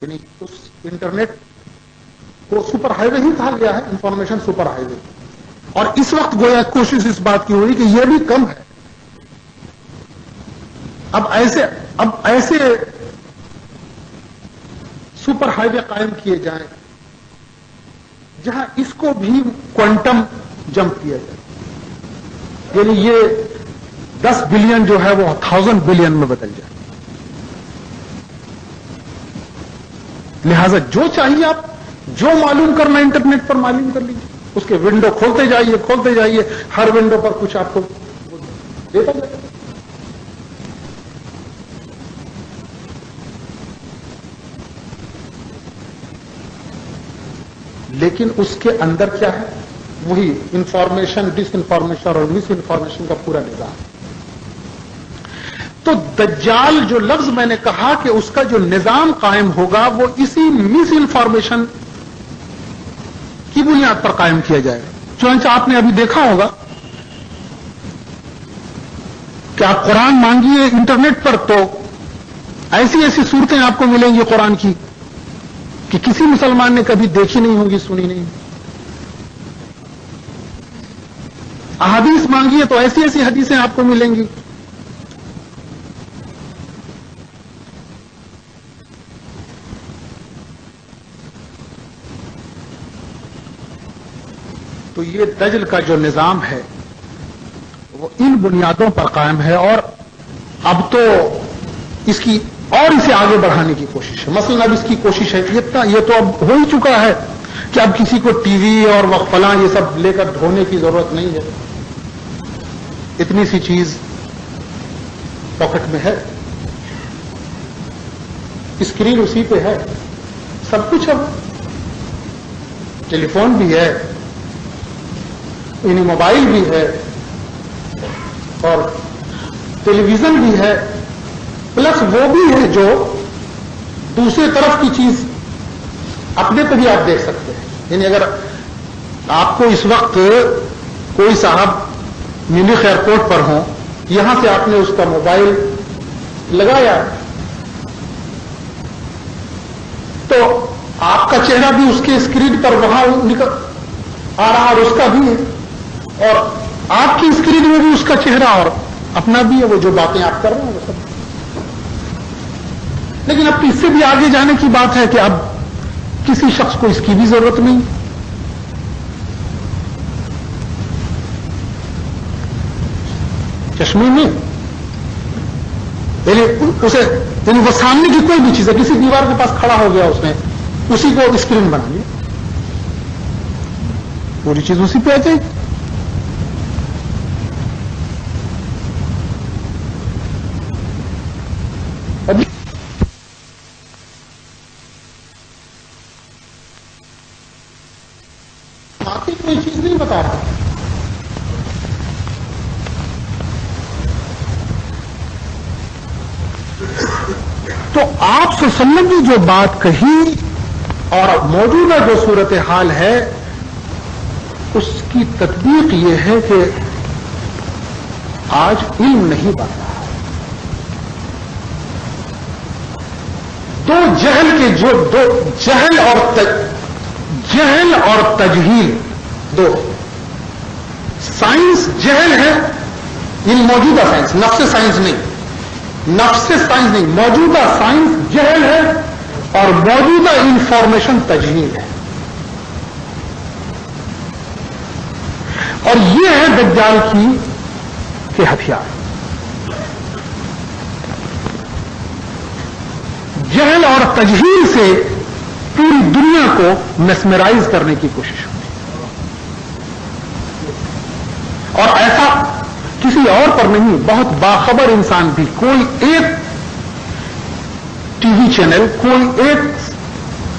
یعنی اس انٹرنیٹ کو super high وے ہی کہا گیا ہے، انفارمیشن سپر ہائی وے. اور اس وقت گویا کوشش اس بات کی ہو رہی کہ یہ بھی کم ہے. اب ایسے سپر ہائی وے قائم کیے جائیں جہاں اس کو بھی کوانٹم جمپ کیا جائے، یعنی یہ 10 بلین جو ہے وہ 1000 بلین میں بدل جائے. لہذا جو چاہیے آپ جو معلوم کرنا انٹرنیٹ پر معلوم کر لیجیے، اس کے ونڈو کھولتے جائیے، ہر ونڈو پر کچھ آپ کو دیتا جائے. لیکن اس کے اندر کیا ہے؟ وہی انفارمیشن، ڈس انفارمیشن اور مس انفارمیشن کا پورا نظام. تو دجال جو لفظ میں نے کہا کہ اس کا جو نظام قائم ہوگا وہ اسی مس انفارمیشن کی بنیاد پر قائم کیا جائے گا. چنانچہ آپ نے ابھی دیکھا ہوگا کہ آپ قرآن مانگیے انٹرنیٹ پر تو ایسی صورتیں آپ کو ملیں گی قرآن کی کہ کسی مسلمان نے کبھی دیکھی نہیں ہوگی، سنی نہیں. احادیث مانگیے تو ایسی حدیثیں آپ کو ملیں گی. تو یہ دجل کا جو نظام ہے وہ ان بنیادوں پر قائم ہے، اور اب تو اسے آگے بڑھانے کی کوشش ہے. مثلا اب اس کی کوشش ہے یہ تو اب ہو ہی چکا ہے کہ اب کسی کو ٹی وی اور فلاں یہ سب لے کر دھونے کی ضرورت نہیں ہے. اتنی سی چیز پاکٹ میں ہے، اسکرین اسی پہ ہے، سب کچھ ہے. ٹیلی فون بھی ہے، یعنی موبائل بھی ہے، اور ٹیلی ویژن بھی ہے، پلس وہ بھی ہے جو دوسرے طرف کی چیز اپنے پہ بھی آپ دیکھ سکتے ہیں. یعنی اگر آپ کو اس وقت کوئی صاحب میونخ ایئرپورٹ پر ہوں، یہاں سے آپ نے اس کا موبائل لگایا تو آپ کا چہرہ بھی اس کے اسکرین پر وہاں نکل آ رہا، اور اس کا بھی ہے، اور آپ کی اسکرین میں بھی اس کا چہرہ اور اپنا بھی ہے، وہ جو باتیں آپ کر رہے ہیں وہ سب. لیکن اب اس سے بھی آگے جانے کی بات ہے کہ اب کسی شخص کو اس کی بھی ضرورت نہیں. چشمے میں یعنی وہ سامنے کی کوئی بھی چیز ہے، کسی دیوار کے پاس کھڑا ہو گیا، اس نے اسی کو اسکرین بنا لی، پوری چیز اسی پہ آ جائے گی. کوئی چیز نہیں بتا رہا. تو آپ سے وسلم نے جو بات کہی اور موجودہ جو صورتحال ہے اس کی تطبیق یہ ہے کہ آج علم نہیں بن رہا. جہل اور تجہیل دو. سائنس جہل ہے، یہ موجودہ سائنس، نفس سائنس نہیں، موجودہ سائنس جہل ہے اور موجودہ انفارمیشن تجہیل ہے. اور یہ ہے دجال کے ہتھیار. جہل اور تجہیل سے پوری دنیا کو میسمرائز کرنے کی کوشش ہوتی ہے، اور ایسا کسی اور پر نہیں. بہت باخبر انسان بھی کوئی ایک ٹی وی چینل، کوئی ایک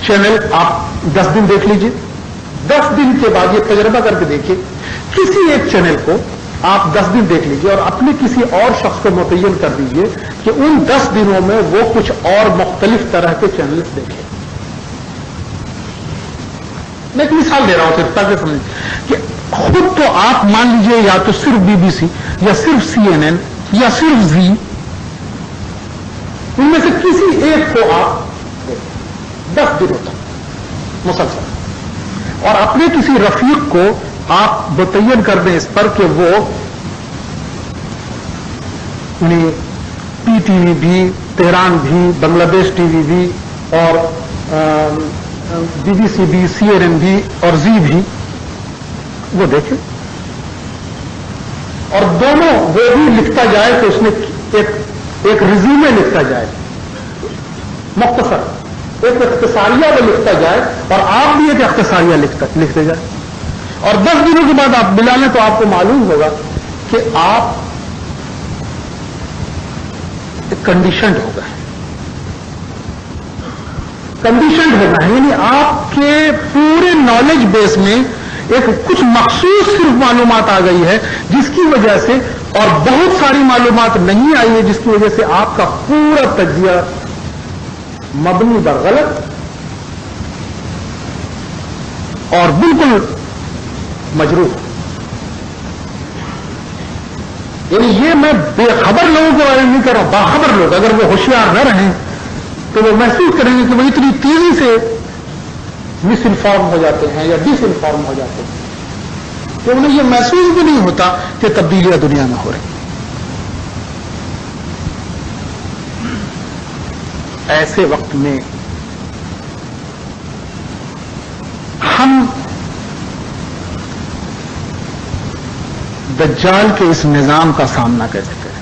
چینل آپ 10 دن دیکھ لیجئے، 10 دن کے بعد یہ تجربہ کر کے دیکھیے، کسی ایک چینل کو آپ 10 دن دیکھ لیجئے اور اپنے کسی اور شخص کو متعین کر دیجئے کہ ان 10 دنوں میں وہ کچھ اور مختلف طرح کے چینلز دیکھیں. میں ایک مثال دے رہا ہوں صرف تاکہ سمجھیں کہ خود تو آپ مان لیجئے یا تو صرف BBC یا صرف CNN یا صرف زی، ان میں سے کسی ایک کو آپ دیکھیں. 10 دنوں تک مسلسل، اور اپنے کسی رفیق کو آپ متعین کر دیں اس پر کہ وہ پی ٹی وی بھی، تہران بھی، بنگلہ دیش ٹی وی بھی، اور بی بی سی بھی، سی این این بھی اور زی بھی وہ دیکھے، اور دونوں وہ بھی لکھتا جائے کہ اس نے ایک ریزیومے لکھتا جائے، مختصر ایک اختصاریہ وہ لکھتا جائے، اور آپ بھی ایک اختصاریہ لکھتے جائیں، اور 10 دنوں کے بعد آپ ملا لیں تو آپ کو معلوم ہوگا کہ آپ کنڈیشنڈ ہو گئے، کنڈیشنڈ ہونا ہے، یعنی آپ کے پورے نالج بیس میں ایک کچھ مخصوص صرف معلومات آ گئی ہے، جس کی وجہ سے، اور بہت ساری معلومات نہیں آئی ہے جس کی وجہ سے آپ کا پورا تجزیہ مبنی بر غلط اور بالکل مجروح. یعنی یہ میں بے خبر لوگوں کے بارے میں نہیں کر رہا ہوں، باخبر لوگ اگر وہ ہوشیار نہ رہیں تو وہ محسوس کریں گے کہ وہ اتنی تیزی سے مس انفارم ہو جاتے ہیں یا ڈس انفارم ہو جاتے ہیں کہ انہیں یہ محسوس بھی نہیں ہوتا کہ تبدیلیاں دنیا میں ہو رہی. ایسے وقت میں ہم دجال کے اس نظام کا سامنا کیسے کریں؟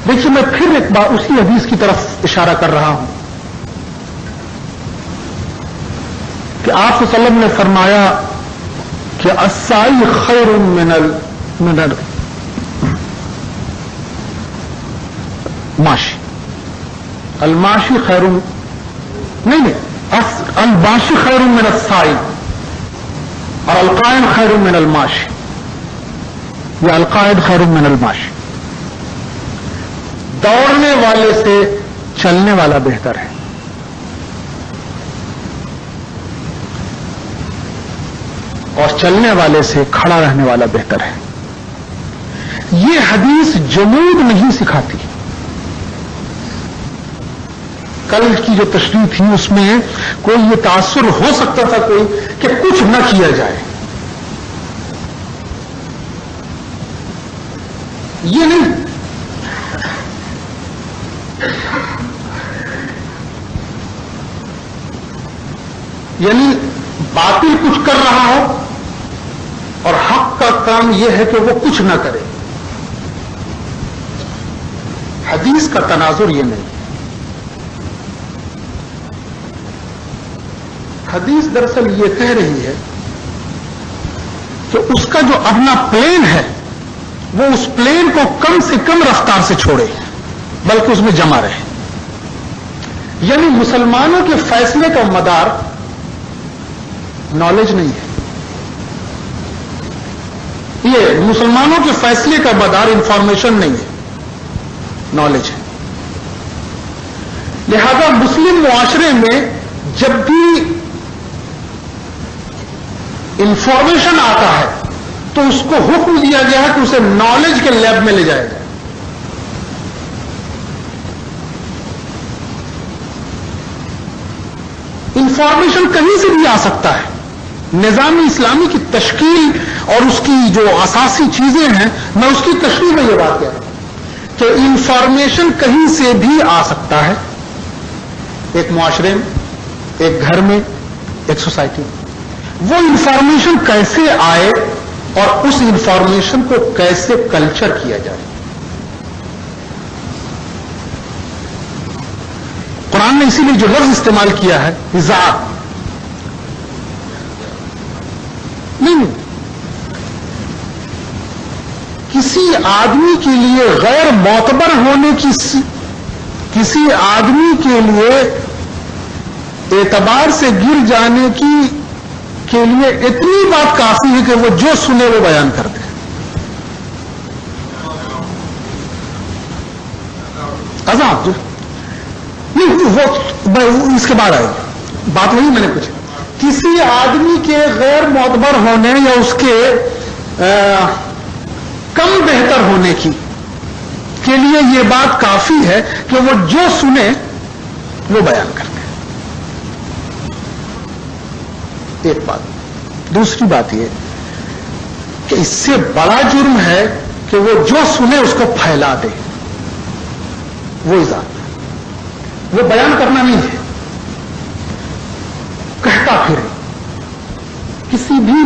دیکھیے میں پھر ایک بار اسی حدیث کی طرف اشارہ کر رہا ہوں کہ آپ صلی اللہ علیہ وسلم نے فرمایا کہ السائی خیر من الماشی، الماشی خیر نہیں الماشی خیر من السائی، اور القائد خیر من الماشی، یا القائد خیر من الماشی. دوڑنے والے سے چلنے والا بہتر ہے. اور چلنے والے سے کھڑا رہنے والا بہتر ہے. یہ حدیث جمود نہیں سکھاتی. کل کی جو تشریح تھی اس میں کوئی یہ تاثر ہو سکتا تھا کوئی کہ کچھ نہ کیا جائے. یہ نہیں، یعنی باطل کچھ کر رہا ہو اور حق کا کام یہ ہے کہ وہ کچھ نہ کرے. حدیث کا تناظر یہ نہیں. حدیث دراصل یہ کہہ رہی ہے کہ اس کا جو اپنا پلین ہے وہ اس پلین کو کم سے کم رفتار سے چھوڑے بلکہ اس میں جمع رہے. یعنی مسلمانوں کے فیصلے کا مدار نالج نہیں ہے. یہ مسلمانوں کے فیصلے کا مدار انفارمیشن نہیں ہے، نالج ہے. لہذا مسلم معاشرے میں جب بھی انفارمیشن آتا ہے تو اس کو حکم دیا گیا ہے کہ اسے نالج کے لیب میں لے جایا جائے. انفارمیشن کہیں سے بھی آ سکتا ہے. نظام اسلامی کی تشکیل اور اس کی جو اساسی چیزیں ہیں، میں اس کی تشریح میں یہ بات کہہ رہا ہوں کہ انفارمیشن کہیں سے بھی آ سکتا ہے. ایک معاشرے میں، ایک گھر میں، ایک سوسائٹی میں. وہ انفارمیشن کیسے آئے اور اس انفارمیشن کو کیسے کلچر کیا جائے. قرآن نے اسی لیے جو لفظ استعمال کیا ہے اذاعہ، نہیں، کسی آدمی کے لیے غیر معتبر ہونے کی، کسی آدمی کے لیے اعتبار سے گر جانے کے لیے اتنی بات کافی ہے کہ وہ جو سنے وہ بیان کر دے. عذاب جو نہیں، وہ اس کے بعد آئے گی بات. وہی میں نے پوچھا کسی آدمی کے غیر معتبر ہونے یا اس کے کم بہتر ہونے کی کے لیے یہ بات کافی ہے کہ وہ جو سنے وہ بیان کرتے ہیں. ایک بات. دوسری بات یہ کہ اس سے بڑا جرم ہے کہ وہ جو سنے اس کو پھیلا دے. وہ اضافہ وہ بیان کرنا نہیں ہے, کہتا پھرے کسی بھی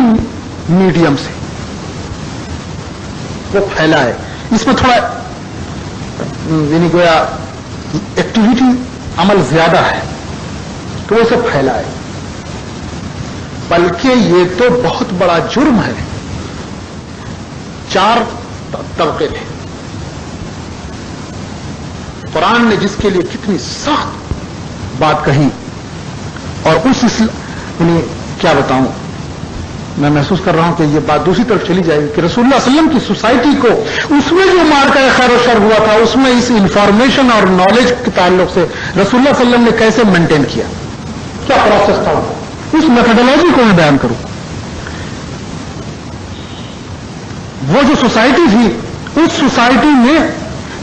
میڈیم سے وہ پھیلا ہے. اس میں تھوڑا یعنی گویا ایکٹیویٹی عمل زیادہ ہے تو وہ اسے پھیلا ہے. بلکہ یہ تو بہت بڑا جرم ہے. 4 طبقے تھے. قرآن نے جس کے لیے کتنی سخت بات کہی, اور یعنی کیا بتاؤں, میں محسوس کر رہا ہوں کہ یہ بات دوسری طرف چلی جائے گی کہ رسول اللہ صلی اللہ علیہ وسلم کی سوسائٹی کو اس میں جو مار کا خیر و شر ہوا تھا, اس میں اس انفارمیشن اور نالج کے تعلق سے رسول اللہ صلی اللہ علیہ وسلم نے کیسے مینٹین کیا, کیا پروسیس تھا, اس میتھڈولوجی کو میں بیان کروں. وہ جو سوسائٹی تھی, اس سوسائٹی میں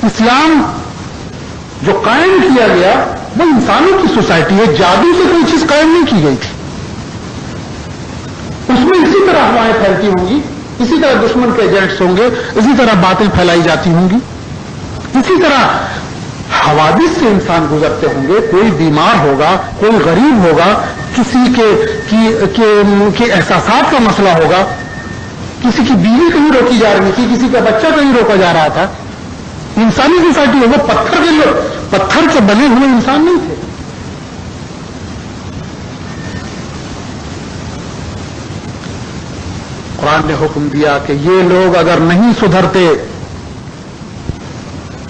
اسلام جو قائم کیا گیا وہ انسانوں کی سوسائٹی ہے. جادو سے کوئی چیز قائم نہیں کی گئی تھی. اس میں اسی طرح ہوائیں پھیلتی ہوں گی, اسی طرح دشمن کے ایجنٹس ہوں گے, اسی طرح باتیں پھیلائی جاتی ہوں گی, اسی طرح حوادث سے انسان گزرتے ہوں گے. کوئی بیمار ہوگا, کوئی غریب ہوگا, کسی کے احساسات کا مسئلہ ہوگا, کسی کی بیوی کہیں روکی جا رہی تھی, کسی کا بچہ کہیں روکا جا رہا تھا. انسانی سوسائٹی ہے, وہ پتھر کے بنے ہوئے انسان نہیں تھے. قرآن نے حکم دیا کہ یہ لوگ اگر نہیں سدھرتے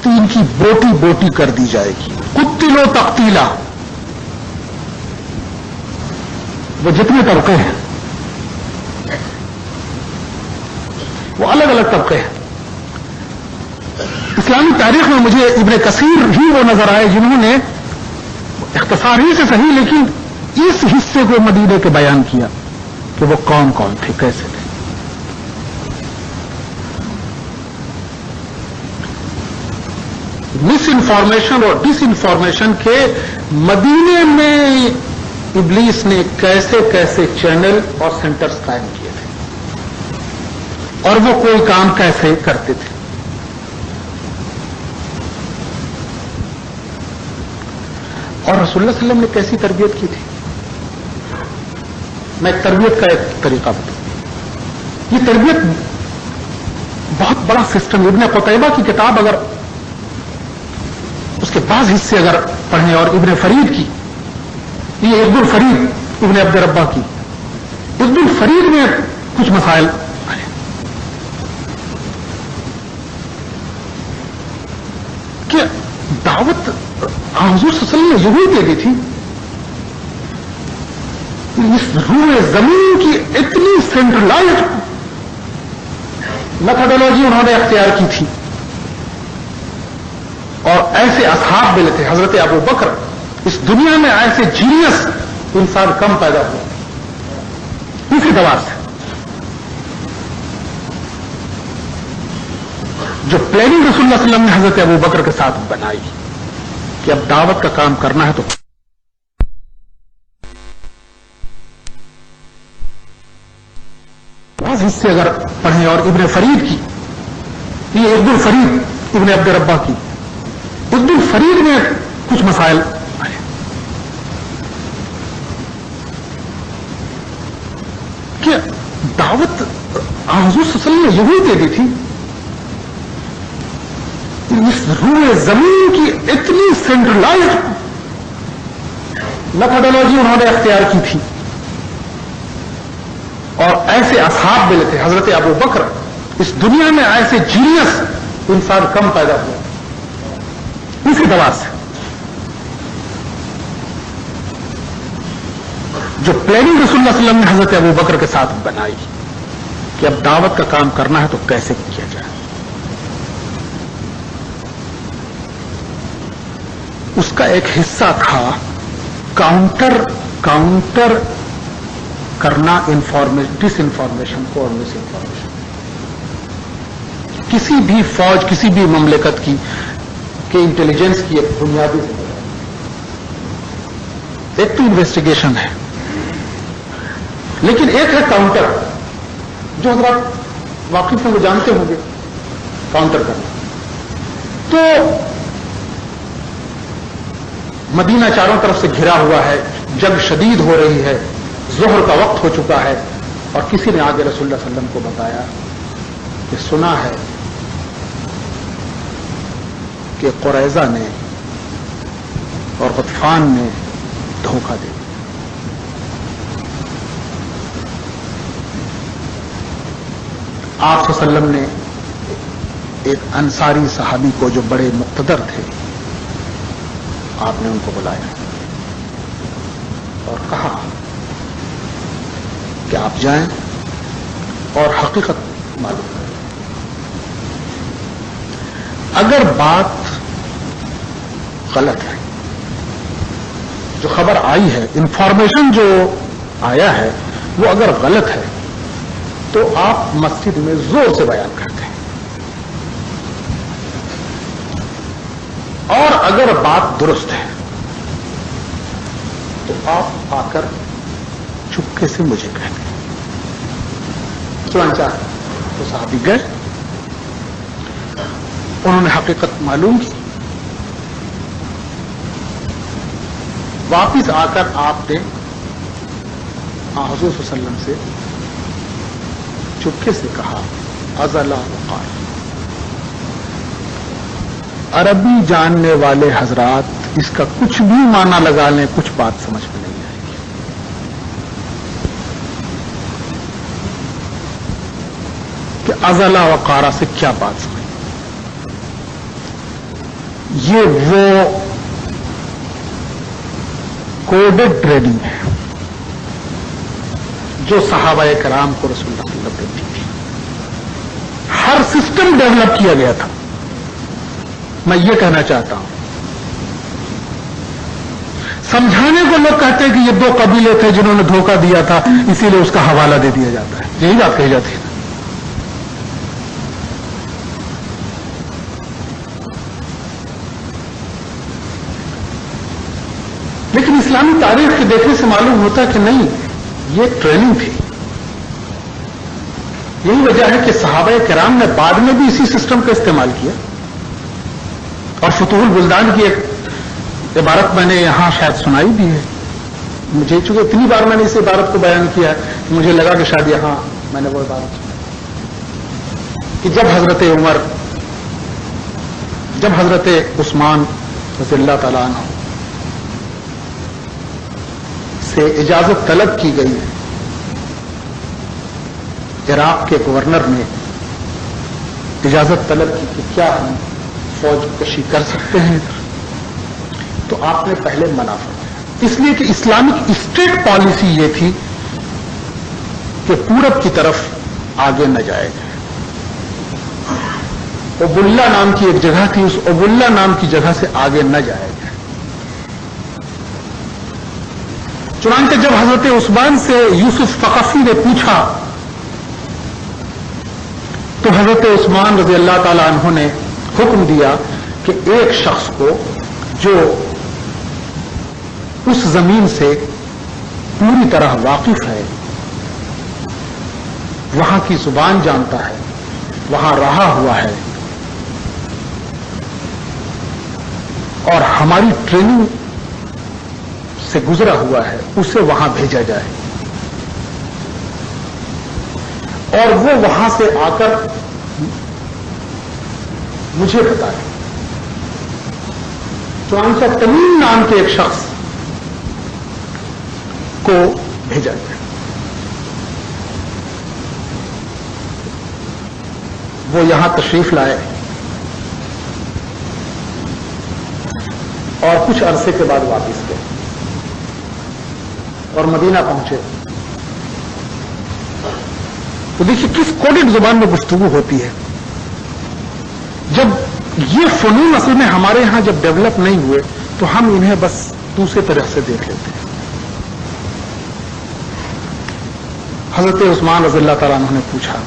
تو ان کی بوٹی بوٹی کر دی جائے گی. قتلوا تقتیلا. وہ جتنے طبقے ہیں وہ الگ الگ طبقے ہیں. اسلامی تاریخ میں مجھے ابن کثیر ہی وہ نظر آئے جنہوں نے اختصاری سے صحیح لیکن اس حصے کو مدینے کے بیان کیا کہ وہ کون کون تھے, کیسے تھے. مس انفارمیشن اور ڈس انفارمیشن کے مدینے میں ابلیس نے کیسے کیسے چینل اور سینٹرز قائم کیے تھے, اور وہ کوئی کام کیسے کرتے تھے. اور رسول اللہ صلی اللہ علیہ وسلم نے کیسی تربیت کی تھی. میں تربیت کا ایک طریقہ بتاؤں. یہ تربیت بہت بڑا سسٹم. ابن قتیبہ کی کتاب اگر اس کے بعض حصے اگر پڑھیں, اور ابن فرید کی, یہ عبد الفرید ابن عبد ربہ کی, عبد الفرید میں کچھ مسائل آئے کہ دعوت حضور صلی اللہ علیہ وسلم نے یہی دے دی تھی. اس روئے زمین کی اتنی سینٹرلائزڈ میتھڈولوجی انہوں نے اختیار کی تھی, اور ایسے اصحاب ملے تھے. حضرت ابو بکر, اس دنیا میں ایسے جینیس انسان کم پیدا ہوئے اسی دوار سے. جو پلاننگ رسول اللہ صلی اللہ علیہ وسلم نے حضرت ابو بکر کے ساتھ بنائی کہ اب دعوت کا کام کرنا ہے تو بعض حصے اگر پڑھیں, اور ابن فرید کی, یہ عبد الفرید ابن عبد ربہ کی, عبد الفرید میں کچھ مسائل آئے کہ دعوت حضور صلی اللہ علیہ وسلم نے یہی دے دی تھی. اس روئے زمین کی اتنی سینٹرلائزڈ میتھڈولوجی انہوں نے اختیار کی تھی, اور ایسے اصحاب ملے تھے. حضرت ابو بکر, اس دنیا میں ایسے جینیس انسان کم پیدا ہوئے اسی دوار سے. جو پلاننگ رسول اللہ صلی اللہ علیہ وسلم نے حضرت ابو بکر کے ساتھ بنائی کہ اب دعوت کا کام کرنا ہے تو کیسے کیا جائے. اس کا ایک حصہ تھا کاؤنٹر کرنا ڈس انفارمیشن کو اور مس انفارمیشن. کسی بھی فوج کسی بھی مملکت کی کہ انٹیلیجنس کی ایک بنیادی ذمہ داری، ایک تو انویسٹیگیشن ہے، لیکن ایک ہے کاؤنٹر، جو حضرات واقف ہیں وہ جانتے ہوں گے کاؤنٹر کرنا. تو مدینہ چاروں طرف سے گھرا ہوا ہے، جنگ شدید ہو رہی ہے، ظہر کا وقت ہو چکا ہے، اور کسی نے آگے رسول اللہ صلی اللہ علیہ وسلم کو بتایا کہ سنا ہے کہ قریظہ نے اور غطفان نے دھوکہ دے دیا. آپ صلی اللہ علیہ وسلم نے ایک انصاری صحابی کو جو بڑے مقتدر تھے، آپ نے ان کو بلایا اور کہا کہ آپ جائیں اور حقیقت معلوم کریں. اگر بات غلط ہے، جو خبر آئی ہے، انفارمیشن جو آیا ہے وہ اگر غلط ہے تو آپ مسجد میں زور سے بیان کرتے ہیں، اور اگر بات درست ہے تو آپ آ کر چپکے سے مجھے کہتے ہیں. چنانچہ تو صحابی گئے، انہوں نے حقیقت معلوم کی، واپس آ کر آپ نے حضور صلی اللہ علیہ وسلم سے چپکے سے کہا ازلا وقال. عربی جاننے والے حضرات اس کا کچھ بھی معنی لگا لیں، کچھ بات سمجھ میں نہیں آئے گی. کہ ازلا وقارا سے کیا بات سمجھ؟ یہ وہ کوڈڈ ٹریننگ ہے جو صحابہ کرام کو رسول اللہ صلی اللہ علیہ وسلم نے دی تھی. ہر سسٹم ڈیولپ کیا گیا تھا. میں یہ کہنا چاہتا ہوں، سمجھانے کو لوگ کہتے ہیں کہ یہ دو قبیلے تھے جنہوں نے دھوکہ دیا تھا، اسی لیے اس کا حوالہ دے دیا جاتا ہے. یہی بات کہی جاتی ہے. لیکن اسلامی تاریخ کے دیکھنے سے معلوم ہوتا ہے کہ نہیں، یہ ٹریننگ تھی. یہی وجہ ہے کہ صحابہ کرام نے بعد میں بھی اسی سسٹم کا استعمال کیا. اور فتوح البلدان کی ایک عبارت میں نے یہاں شاید سنائی بھی ہے. مجھے چونکہ اتنی بار میں نے اس عبارت کو بیان کیا ہے کہ مجھے لگا کہ شاید یہاں میں نے وہ عبارت سنی کہ جب حضرت عثمان رضی اللہ تعالیٰ عنہ سے اجازت طلب کی گئی، عراق کے گورنر نے اجازت طلب کی کہ کیا ہم فوج کشی کر سکتے ہیں، تو آپ نے پہلے منع فرمایا. اس لیے کہ اسلامک اسٹیٹ پالیسی یہ تھی کہ پورب کی طرف آگے نہ جائے گا. ابواللہ نام کی ایک جگہ تھی، اس ابواللہ نام کی جگہ سے آگے نہ جائے گا. چنانچہ جب حضرت عثمان سے یوسف ثقفی نے پوچھا تو حضرت عثمان رضی اللہ تعالی عنہ نے حکم دیا کہ ایک شخص کو جو اس زمین سے پوری طرح واقف ہے، وہاں کی زبان جانتا ہے، وہاں رہا ہوا ہے اور ہماری ٹریننگ سے گزرا ہوا ہے، اسے وہاں بھیجا جائے اور وہ وہاں سے آ کر مجھے بتائے. چنانچہ تمیم نام کے ایک شخص کو بھیجا گیا. وہ یہاں تشریف لائے اور کچھ عرصے کے بعد واپس گئے اور مدینہ پہنچے. تو دیکھیے کس کوڈڈ زبان میں گفتگو ہوتی ہے. جب یہ فنون اصل میں ہمارے ہاں جب ڈیولپ نہیں ہوئے تو ہم انہیں بس دوسرے طرح سے دیکھ لیتے ہیں. حضرت عثمان رضی اللہ تعالیٰ عنہ نے پوچھا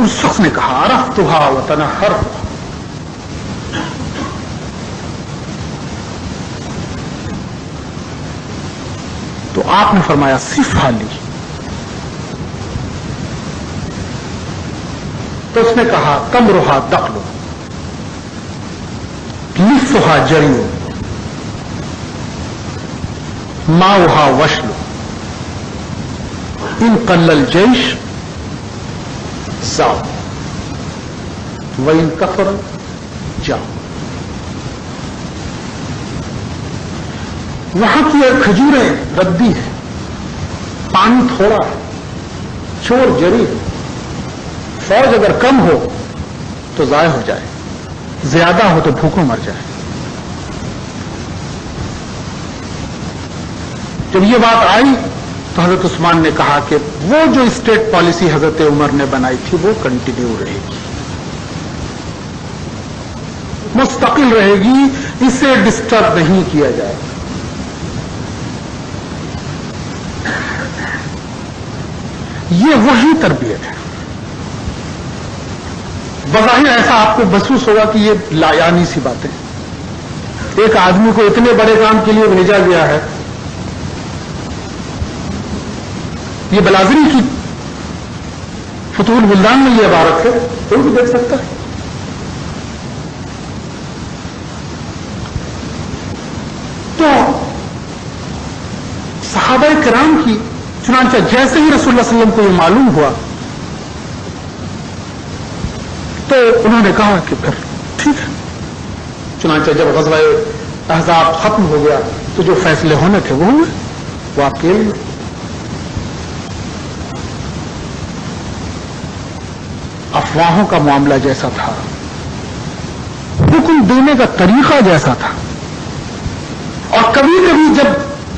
اس شخص نے کہا عرفتها وتنحرتها، تو آپ نے فرمایا صفها لی، تو اس نے کہا تمرها دخل نصفها جری ماؤها وشل ان قل الجيش زاو وان كثر جاو. وہاں کی کھجوریں ردی ہے، پانی تھوڑا ہے، چور جری ہے، فوج اگر کم ہو تو ضائع ہو جائے، زیادہ ہو تو بھوکوں مر جائے. جب یہ بات آئی تو حضرت عثمان نے کہا کہ وہ جو اسٹیٹ پالیسی حضرت عمر نے بنائی تھی وہ کنٹینیو رہے گی، مستقل رہے گی، اسے ڈسٹرب نہیں کیا جائے گا. یہ وہی تربیت ہے. بظاہر ایسا آپ کو محسوس ہوگا کہ یہ لایانی سی باتیں، ایک آدمی کو اتنے بڑے کام کے لیے بھیجا گیا ہے. یہ بلازری کی فتح البلدان میں یہ عبارت ہے، کوئی بھی دیکھ سکتا ہے. تو صحابہ کرام کی چنانچہ جیسے ہی رسول اللہ صلی اللہ علیہ وسلم کو یہ معلوم ہوا تو انہوں نے کہا کہ پھر ٹھیک ہے. چنانچہ جب غزوہ احزاب ختم ہو گیا تو جو فیصلے ہونے تھے وہ ہوئے، وہ آپ کے لیے. افواہوں کا معاملہ جیسا تھا، حکم دینے کا طریقہ جیسا تھا، اور کبھی کبھی جب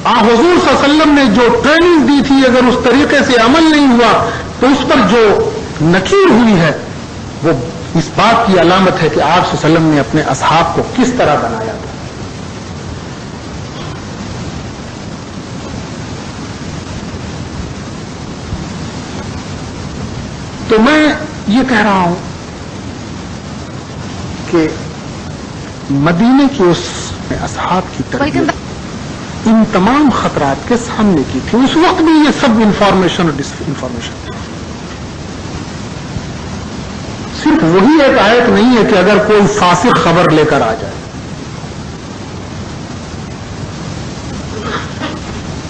حضور صلی اللہ علیہ وسلم نے جو ٹریننگ دی تھی اگر اس طریقے سے عمل نہیں ہوا تو اس پر جو نکیر ہوئی ہے وہ اس بات کی علامت ہے کہ آپ صلی اللہ علیہ وسلم نے اپنے اصحاب کو کس طرح بنایا تھا. تو میں یہ کہہ رہا ہوں کہ مدینے کی اس اصحاب کی تربیت ان تمام خطرات کے سامنے کی تھی. اس وقت بھی یہ سب انفارمیشن اور ڈس انفارمیشن تھی. صرف وہی ایک آیت نہیں ہے کہ اگر کوئی فاسق خبر لے کر آ جائے،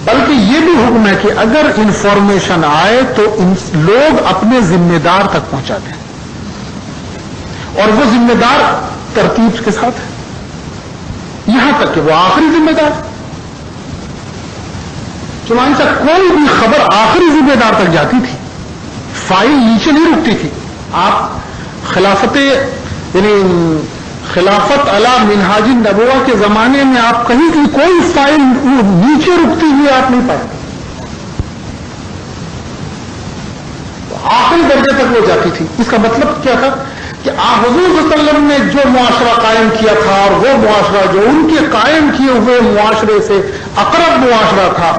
بلکہ یہ بھی حکم ہے کہ اگر انفارمیشن آئے تو لوگ اپنے ذمہ دار تک پہنچا دیں، اور وہ ذمہ دار ترتیب کے ساتھ ہے، یہاں تک کہ وہ آخری ذمہ دار. چنانچہ کوئی بھی خبر آخری ذمہ دار تک جاتی تھی، فائل نیچے نہیں رکتی تھی. آپ خلافت علی منہاج النبوہ کے زمانے میں آپ کہیں کہ کوئی فائل نیچے رکتی ہوئی آپ نہیں پائیں گے، آخری درجے تک وہ جاتی تھی. اس کا مطلب کیا تھا کہ حضور صلی اللہ علیہ وسلم نے جو معاشرہ قائم کیا تھا اور وہ معاشرہ جو ان کے قائم کیے ہوئے معاشرے سے اقرب معاشرہ تھا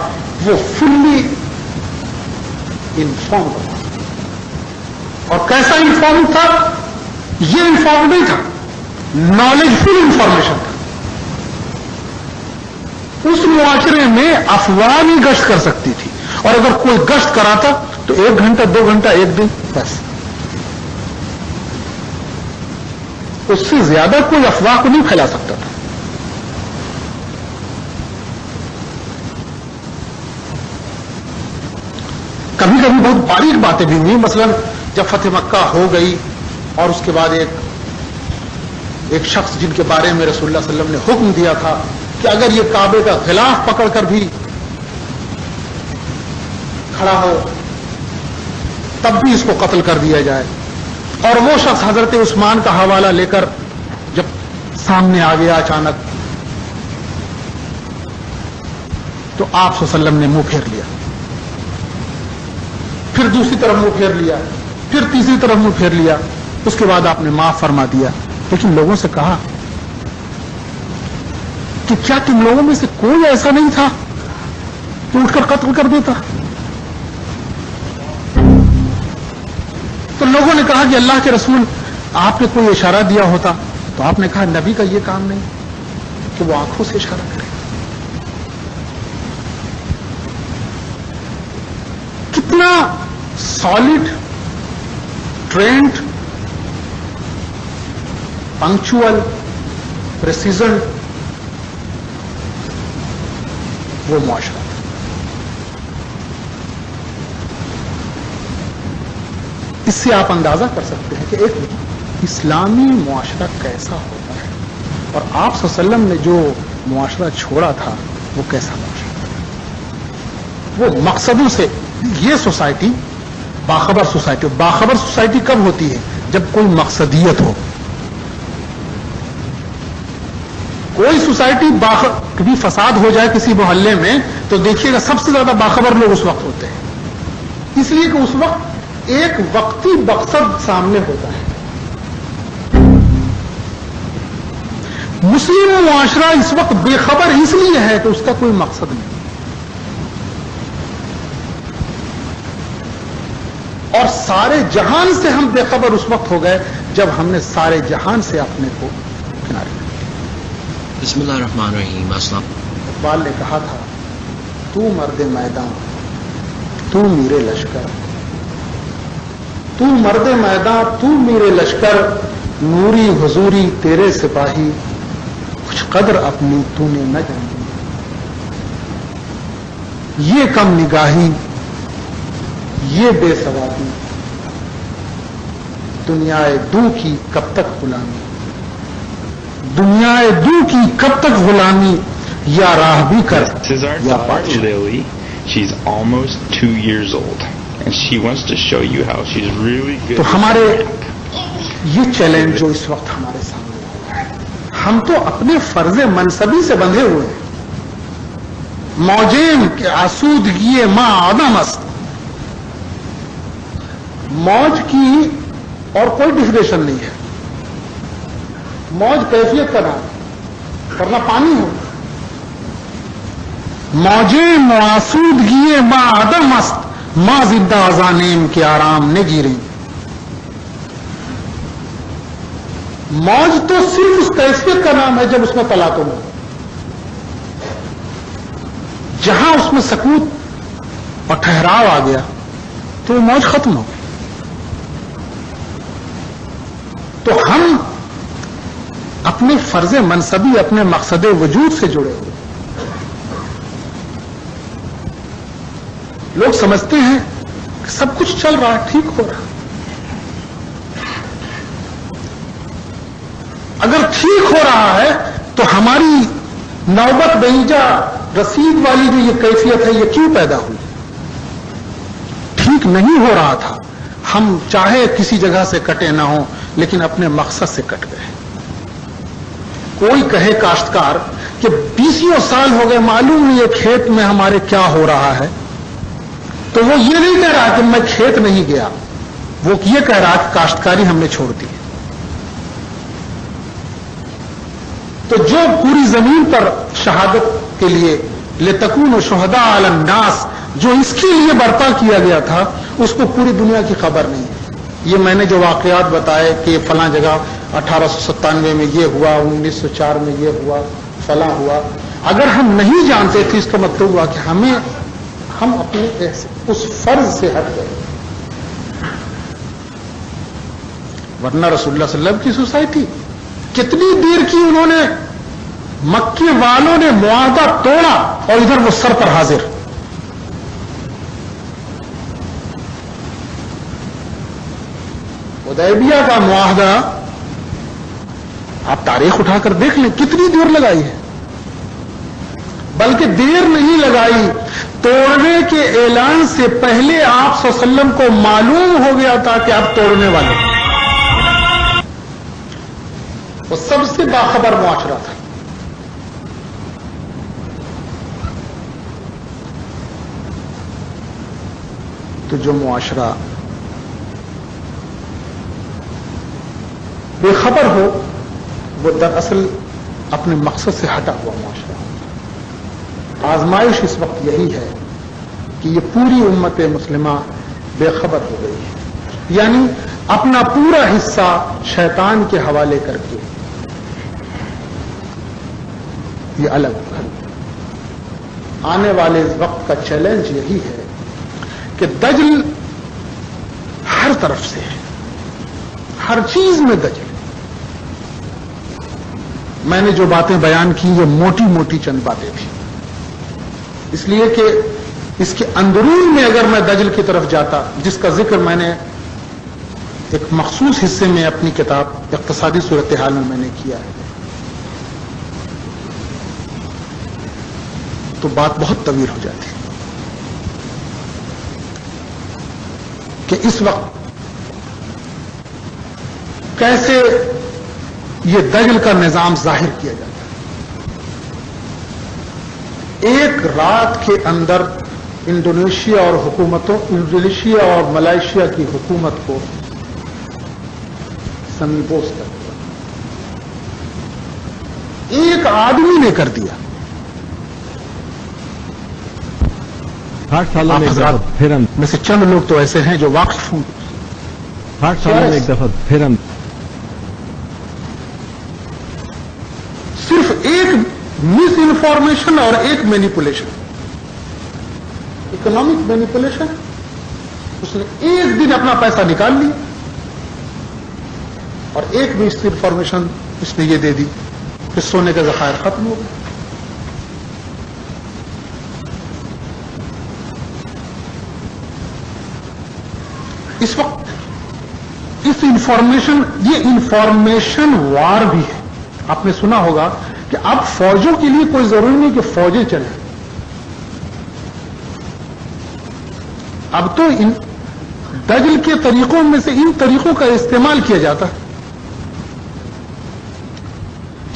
وہ فلی انفارم تھا. اور کیسا انفارم تھا؟ یہ انفارم نہیں تھا، نالج فل انفارمیشن تھا. اس معاشرے میں افواہ بھی گشت کر سکتی تھی، اور اگر کوئی گشت کراتا تو 1 گھنٹہ 2 گھنٹہ 1 دن بس، اس سے زیادہ کوئی افواہ کو نہیں پھیلا سکتا تھا. کبھی کبھی بہت باریک باتیں بھی ہوئی. مثلا جب فتح مکہ ہو گئی اور اس کے بعد ایک شخص جن کے بارے میں رسول اللہ صلی اللہ علیہ وسلم نے حکم دیا تھا کہ اگر یہ کعبے کا غلاف پکڑ کر بھی کھڑا ہو تب بھی اس کو قتل کر دیا جائے، اور وہ شخص حضرت عثمان کا حوالہ لے کر جب سامنے آ گیا اچانک تو آپ صلی اللہ علیہ وسلم نے منہ پھیر لیا، پھر دوسری طرف منہ پھیر لیا، پھر تیسری طرف منہ پھیر لیا. اس کے بعد آپ نے معاف فرما دیا. لیکن لوگوں سے کہا کہ کیا تم لوگوں میں سے کوئی ایسا نہیں تھا کہ اٹھ کر قتل کر دیتا؟ تو لوگوں نے کہا کہ اللہ کے رسول آپ نے کوئی اشارہ دیا ہوتا، تو آپ نے کہا نبی کا یہ کام نہیں کہ وہ آنکھوں سے اشارہ کرے. کتنا سالڈ، ٹرینڈ، پنکچوئل، پریسیزن وہ معاشرہ تھا. اس سے آپ اندازہ کر سکتے ہیں کہ ایک اسلامی معاشرہ کیسا ہوتا ہے، اور آپ صلی اللہ علیہ وسلم نے جو معاشرہ چھوڑا تھا وہ کیسا معاشرہ تھا. وہ مقصدوں سے یہ سوسائٹی باخبر سوسائٹی. باخبر سوسائٹی کب ہوتی ہے؟ جب کوئی مقصدیت ہو. کوئی سوسائٹی کبھی فساد ہو جائے کسی محلے میں تو دیکھیے گا سب سے زیادہ باخبر لوگ اس وقت ہوتے ہیں، اس لیے کہ اس وقت ایک وقتی مقصد سامنے ہوتا ہے. مسلم معاشرہ اس وقت بے خبر اس لیے ہے کہ اس کا کوئی مقصد نہیں، اور سارے جہان سے ہم بے خبر اس وقت ہو گئے جب ہم نے سارے جہان سے اپنے کو کنارے کر دیا. بسم اللہ الرحمن الرحیم. السلام. اقبال نے کہا تھا تو مرد میدان تو میرے لشکر، تو مرد میدان تو میرے لشکر، نوری حضوری تیرے سپاہی، کچھ قدر اپنی تو نے نہ جانی، یہ کم نگاہی یہ بے سوادی، دنیا دو کی کب تک غلامی، دنیا دو کی کب تک غلامی، یا راہ بھی کر This is our یا daughter, بادشاہ. Lily. She's almost 2 years old, and she wants to show you how she's really good. تو with ہمارے the map. یہ چیلنج جو اس وقت ہمارے سامنے ہے، ہم تو اپنے فرض منصبی سے بندھے ہوئے ہیں. موجین کے آسودگی ماں آدم است، موج کی اور کوئی ڈیفینیشن نہیں ہے. موج کیفیت کا نام، ورنہ پانی ہو. موجیں معصودگی ماں آدم است، ماں زندہ ازانیم کے آرام نے گیریں. موج تو صرف اس کیفیت کا نام ہے جب اس میں تلاطم ہو، جہاں اس میں سکوت اور ٹھہراؤ آ گیا تو وہ موج ختم ہو گئی. تو ہم اپنے فرض منصبی اپنے مقصد وجود سے جڑے ہوئے. لوگ سمجھتے ہیں کہ سب کچھ چل رہا ہے، ٹھیک ہو رہا. اگر ٹھیک ہو رہا ہے تو ہماری نوبت بیجا رسید والی جو یہ کیفیت ہے یہ کیوں پیدا ہوئی؟ ٹھیک نہیں ہو رہا تھا. ہم چاہے کسی جگہ سے کٹے نہ ہوں لیکن اپنے مقصد سے کٹ گئے. کوئی کہے کاشتکار کہ 20 سال ہو گئے معلوم نہیں یہ کھیت میں ہمارے کیا ہو رہا ہے، تو وہ یہ نہیں کہہ رہا کہ میں کھیت نہیں گیا، وہ یہ کہہ رہا کہ کاشتکاری ہم نے چھوڑ دی. تو جو پوری زمین پر شہادت کے لیے لتکونوا شہداء علی الناس جو اس کے لیے برپا کیا گیا تھا اس کو پوری دنیا کی خبر نہیں ہے. یہ میں نے جو واقعات بتائے کہ فلاں جگہ 1897 میں یہ ہوا، 1904 میں یہ ہوا، فلاں ہوا، اگر ہم نہیں جانتے تھے اس کا مطلب ہوا کہ ہم اپنے اس فرض سے ہٹ گئے. ورنہ رسول اللہ صلی اللہ علیہ وسلم کی سوسائٹی کتنی دیر کی انہوں نے، مکے والوں نے معاہدہ توڑا اور ادھر وہ سر پر حاضر. حدیبیہ کا معاہدہ آپ تاریخ اٹھا کر دیکھ لیں کتنی دیر لگائی ہے، بلکہ دیر نہیں لگائی، توڑنے کے اعلان سے پہلے آپ صلی اللہ علیہ وسلم کو معلوم ہو گیا تھا کہ آپ توڑنے والے. وہ سب سے باخبر معاشرہ تھا. تو جو معاشرہ بے خبر ہو وہ دراصل اپنے مقصد سے ہٹا ہوا معاشرہ. آزمائش اس وقت یہی ہے کہ یہ پوری امت مسلمہ بے خبر ہو گئی ہے. یعنی اپنا پورا حصہ شیطان کے حوالے کر کے یہ الگ ہوگا. آنے والے وقت کا چیلنج یہی ہے کہ دجل ہر طرف سے ہے, ہر چیز میں دجل. میں نے جو باتیں بیان کی یہ موٹی موٹی چند باتیں تھیں, اس لیے کہ اس کے اندرون میں اگر میں دجل کی طرف جاتا, جس کا ذکر میں نے ایک مخصوص حصے میں اپنی کتاب اقتصادی صورتحال میں نے کیا ہے, تو بات بہت طویل ہو جاتی کہ اس وقت کیسے یہ دجل کا نظام ظاہر کیا جاتا ہے. ایک رات کے اندر انڈونیشیا اور ملائیشیا کی حکومت کو سمیبوس کر دیا, ایک آدمی نے کر دیا. 60 سالوں میں ایک دفعہ پھر ہم میں سے چند لوگ تو ایسے ہیں جو واقف ہوں. 60 سالوں میں ایک دفعہ پھر ہم صرف ایک مس انفارمیشن اور ایک مینیپولیشن, اکنامک مینیپولیشن, اس نے ایک دن اپنا پیسہ نکال لیا اور ایک مس انفارمیشن اس نے یہ دے دی کہ سونے کا ذخائر ختم ہو گیا. اس وقت اس یہ انفارمیشن وار بھی ہے. آپ نے سنا ہوگا کہ اب فوجوں کے لیے کوئی ضروری نہیں کہ فوجیں چلیں, اب تو ان دجل کے طریقوں میں سے ان طریقوں کا استعمال کیا جاتا ہے,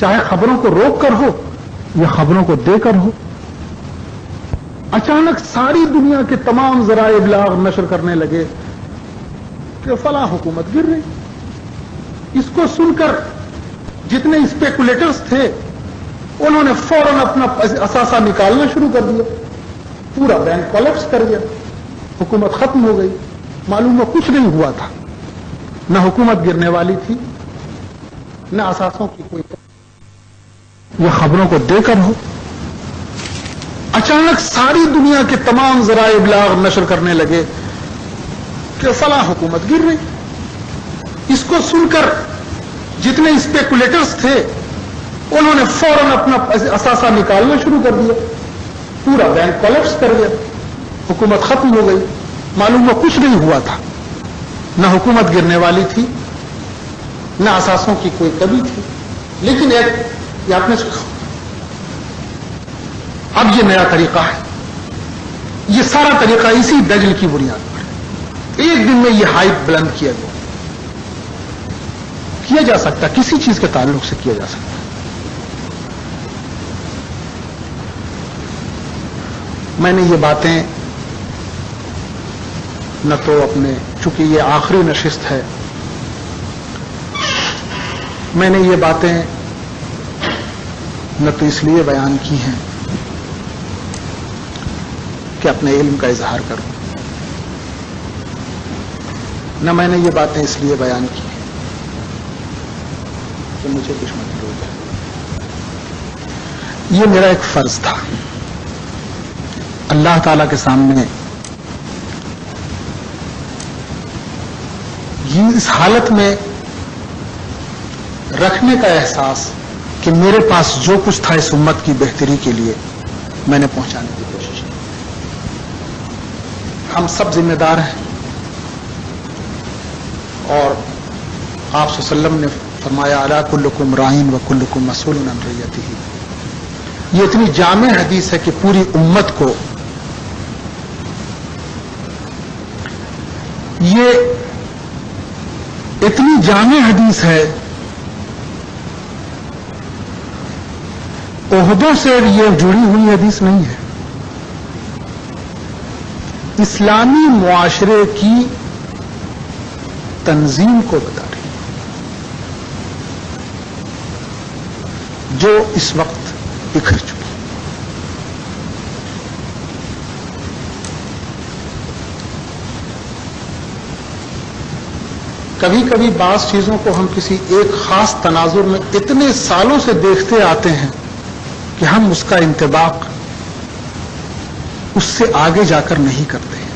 چاہے خبروں کو روک کر ہو یا خبروں کو دے کر ہو. اچانک ساری دنیا کے تمام ذرائع ابلاغ نشر کرنے لگے کہ فلاں حکومت گر رہی. اس کو سن کر جتنے اسپیکولیٹرز تھے انہوں نے فوراً اپنا اثاثہ نکالنا شروع کر دیا, پورا بینک کولیپس کر گیا, حکومت ختم ہو گئی. معلوم ہو کچھ نہیں ہوا تھا, نہ حکومت گرنے والی تھی, نہ اثاثوں کی کوئی, یہ خبروں کو دے کر ہو. اچانک ساری دنیا کے تمام ذرائع ابلاغ نشر کرنے لگے کہ فلاں حکومت گر رہی. اس کو سن کر جتنے اسپیکولیٹرز تھے انہوں نے فوراً اپنا اثاثہ نکالنا شروع کر دیا, پورا بینک کولیپس کر گیا, حکومت ختم ہو گئی. معلوم ہو کچھ نہیں ہوا تھا, نہ حکومت گرنے والی تھی, نہ اثاثوں کی کوئی کمی تھی. لیکن یہ آپ نے اب یہ نیا طریقہ ہے, یہ سارا طریقہ اسی دجل کی بنیاد پر ایک دن میں یہ ہائپ بلند کیا جا سکتا, کسی چیز کے تعلق سے کیا جا سکتا. میں نے یہ باتیں نہ تو اپنے, چونکہ یہ آخری نشست ہے, میں نے یہ باتیں نہ تو اس لیے بیان کی ہیں کہ اپنے علم کا اظہار کروں, نہ میں نے یہ باتیں اس لیے بیان کی کہ مجھے کچھ مطلوب ہے. یہ میرا ایک فرض تھا اللہ تعالی کے سامنے یہ اس حالت میں رکھنے کا احساس کہ میرے پاس جو کچھ تھا اس امت کی بہتری کے لیے میں نے پہنچانے کی کوشش کی. ہم سب ذمہ دار ہیں, اور آپ صلی اللہ علیہ وسلم نے فرمایا الا کلکم راعٍ و کلکم مسئول عن رعیتہ. یہ اتنی جامع حدیث ہے کہ پوری امت کو یہ اتنی جامع حدیث ہے, عہدوں سے یہ جڑی ہوئی حدیث نہیں ہے, اسلامی معاشرے کی تنظیم کو بتا رہی جو اس وقت بکھر چکی. کبھی کبھی بعض چیزوں کو ہم کسی ایک خاص تناظر میں اتنے سالوں سے دیکھتے آتے ہیں کہ ہم اس کا انطباق اس سے آگے جا کر نہیں کرتے ہیں.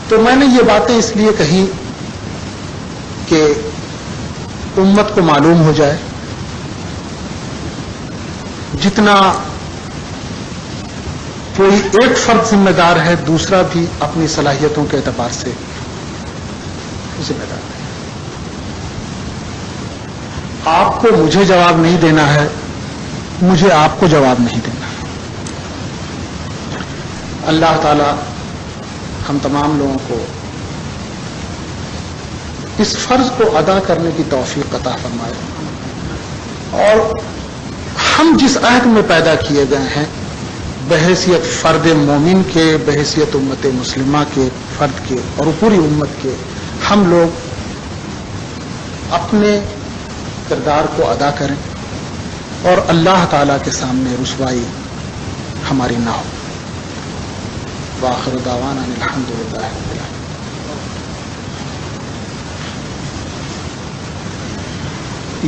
تو میں نے یہ باتیں اس لیے کہی کہ امت کو معلوم ہو جائے جتنا کوئی ایک فرد ذمہ دار ہے دوسرا بھی اپنی صلاحیتوں کے اعتبار سے ذمہ دار ہے. آپ کو مجھے جواب نہیں دینا ہے, مجھے آپ کو جواب نہیں دینا ہے. اللہ تعالی ہم تمام لوگوں کو اس فرض کو ادا کرنے کی توفیق عطا فرمائے اور ہم جس عہد میں پیدا کیے گئے ہیں بحیثیت فرد مومن کے, بحیثیت امت مسلمہ کے فرد کے اور پوری امت کے, ہم لوگ اپنے کردار کو ادا کریں اور اللہ تعالی کے سامنے رسوائی ہماری نہ ہو. وآخر دعوانا الحمد للہ رب العالمین.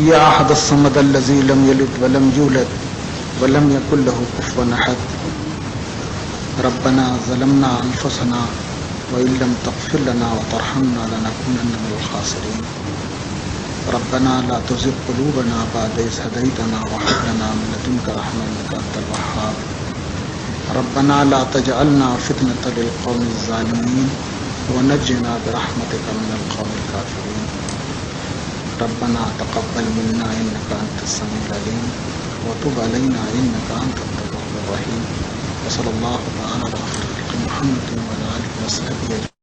یا احد الصمد الذی لم یلد ولم یولد ولم یکن له کفوا احد. ربنا ظلمنا انفسنا وان لم تغفر لنا وترحمنا لنكونن من الخاسرین. ربنا لا تزغ قلوبنا بعد إذ هديتنا وهب لنا من لدنك رحمة إنك أنت الوهاب. ربنا لا تجعلنا فتنة للقوم الظالمين ونجنا برحمتك من القوم الكافرين. ربنا تقبل منا إنك أنت السميع العليم وتب علينا إنك أنت التواب الرحيم. وصلى الله تعالى على خير خلق محمد وعلى آله وصحبه أجمعين.